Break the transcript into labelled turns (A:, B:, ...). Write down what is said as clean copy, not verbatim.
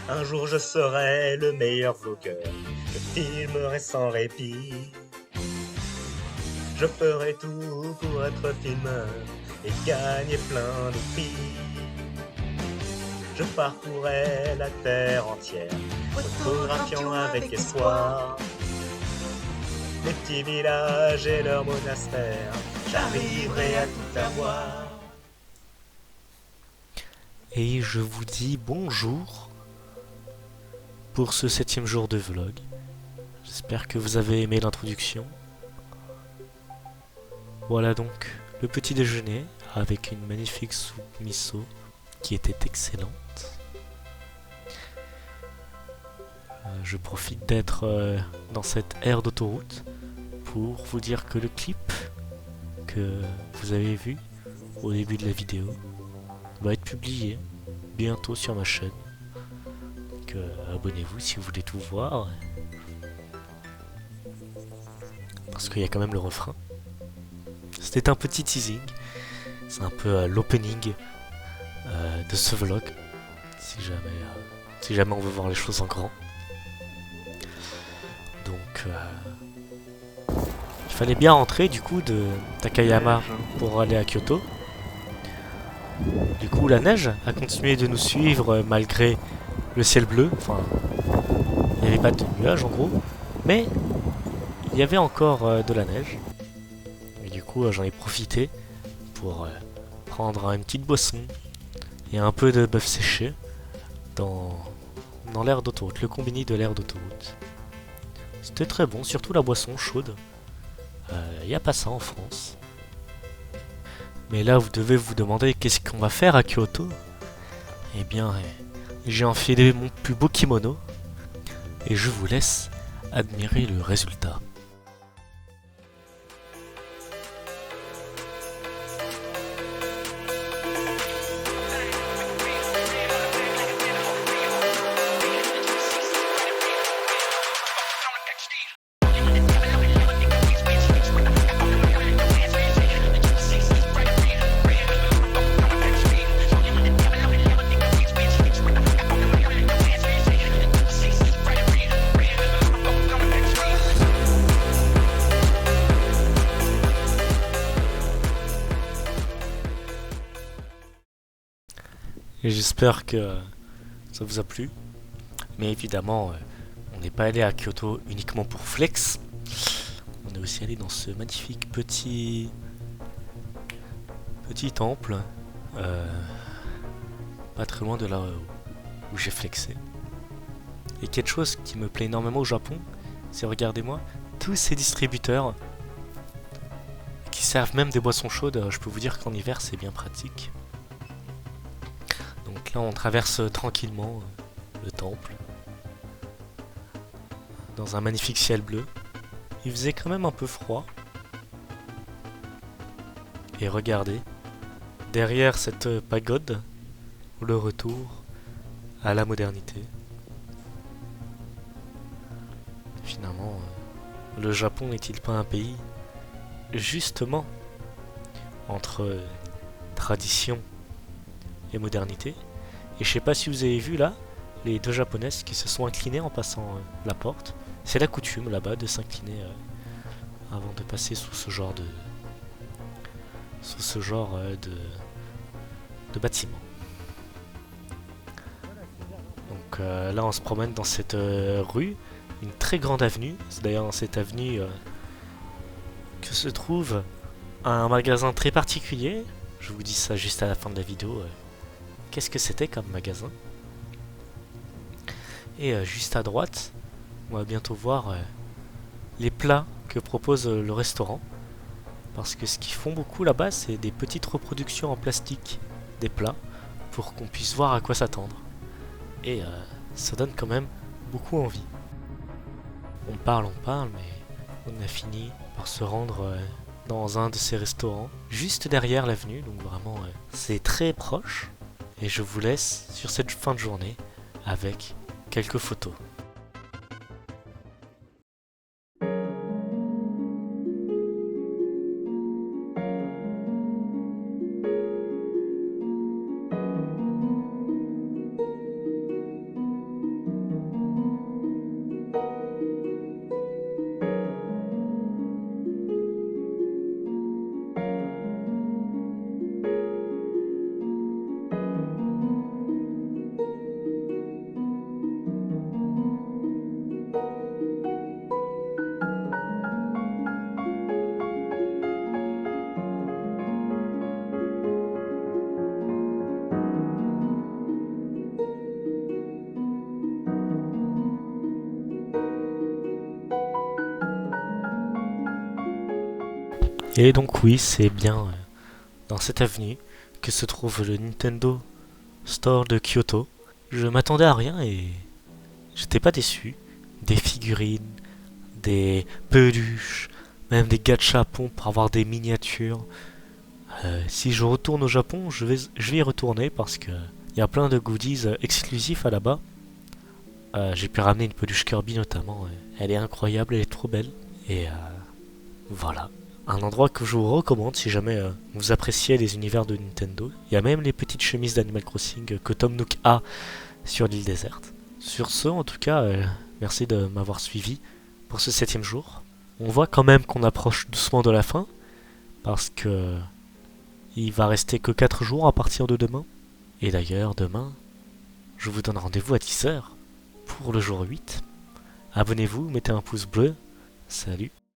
A: Un jour je serai le meilleur vlogueur, je filmerai sans répit. Je ferai tout pour être filmeur et gagner plein de prix. Je parcourrai la terre entière, photographiant avec espoir les petits villages et leurs monastères. J'arriverai à tout avoir.
B: Et je vous dis bonjour pour ce 7e jour de vlog. J'espère que vous avez aimé l'introduction. Voilà donc le petit déjeuner avec une magnifique soupe miso qui était excellente. Je profite d'être dans cette aire d'autoroute pour vous dire que le clip que vous avez vu au début de la vidéo va être publié bientôt sur ma chaîne. Donc abonnez-vous si vous voulez tout voir. Parce qu'il y a quand même le refrain. C'était un petit teasing. C'est un peu l'opening de ce vlog. Si jamais on veut voir les choses en grand. Donc il fallait bien rentrer du coup de Takayama pour aller à Kyoto. Du coup la neige a continué de nous suivre malgré le ciel bleu. Enfin, il n'y avait pas de nuages en gros. Mais il y avait encore de la neige. Et du coup j'en ai profité pour prendre une petite boisson et un peu de bœuf séché dans l'aire d'autoroute, le combini de l'aire d'autoroute. C'était très bon, surtout la boisson chaude. Il n'y a pas ça en France. Mais là, vous devez vous demander qu'est-ce qu'on va faire à Kyoto. Eh bien, j'ai enfilé mon plus beau kimono et je vous laisse admirer le résultat. Et j'espère que ça vous a plu. Mais évidemment, on n'est pas allé à Kyoto uniquement pour flex. On est aussi allé dans ce magnifique petit temple, pas très loin de là où j'ai flexé. Et quelque chose qui me plaît énormément au Japon, c'est regardez-moi tous ces distributeurs qui servent même des boissons chaudes. Je peux vous dire qu'en hiver c'est bien pratique. Donc là on traverse tranquillement le temple dans un magnifique ciel bleu. Il faisait quand même un peu froid. Et regardez, derrière cette pagode, le retour à la modernité. Finalement, le Japon n'est-il pas un pays justement entre tradition et modernité? Et je sais pas si vous avez vu là, les deux japonaises qui se sont inclinées en passant la porte. C'est la coutume là-bas de s'incliner avant de passer sous ce genre de bâtiment. Donc là on se promène dans cette rue, une très grande avenue. C'est d'ailleurs dans cette avenue que se trouve un magasin très particulier. Je vous dis ça juste à la fin de la vidéo. Qu'est-ce que c'était comme magasin? Et juste à droite, on va bientôt voir les plats que propose le restaurant. Parce que ce qu'ils font beaucoup là-bas, c'est des petites reproductions en plastique des plats pour qu'on puisse voir à quoi s'attendre. Et ça donne quand même beaucoup envie. On parle, mais on a fini par se rendre dans un de ces restaurants, juste derrière l'avenue, donc vraiment c'est très proche. Et je vous laisse sur cette fin de journée avec quelques photos. Et donc oui, c'est bien dans cette avenue que se trouve le Nintendo Store de Kyoto. Je m'attendais à rien et j'étais pas déçu. Des figurines, des peluches, même des gachapons pour avoir des miniatures. Si je retourne au Japon, je vais y retourner parce que il y a plein de goodies exclusifs à là-bas. J'ai pu ramener une peluche Kirby notamment. Elle est incroyable, elle est trop belle. Et voilà. Un endroit que je vous recommande si jamais vous appréciez les univers de Nintendo. Il y a même les petites chemises d'Animal Crossing que Tom Nook a sur l'île déserte. Sur ce, en tout cas, merci de m'avoir suivi pour ce 7e jour. On voit quand même qu'on approche doucement de la fin parce que il va rester que 4 jours à partir de demain. Et d'ailleurs, demain, je vous donne rendez-vous à 10h pour le jour 8. Abonnez-vous, mettez un pouce bleu. Salut.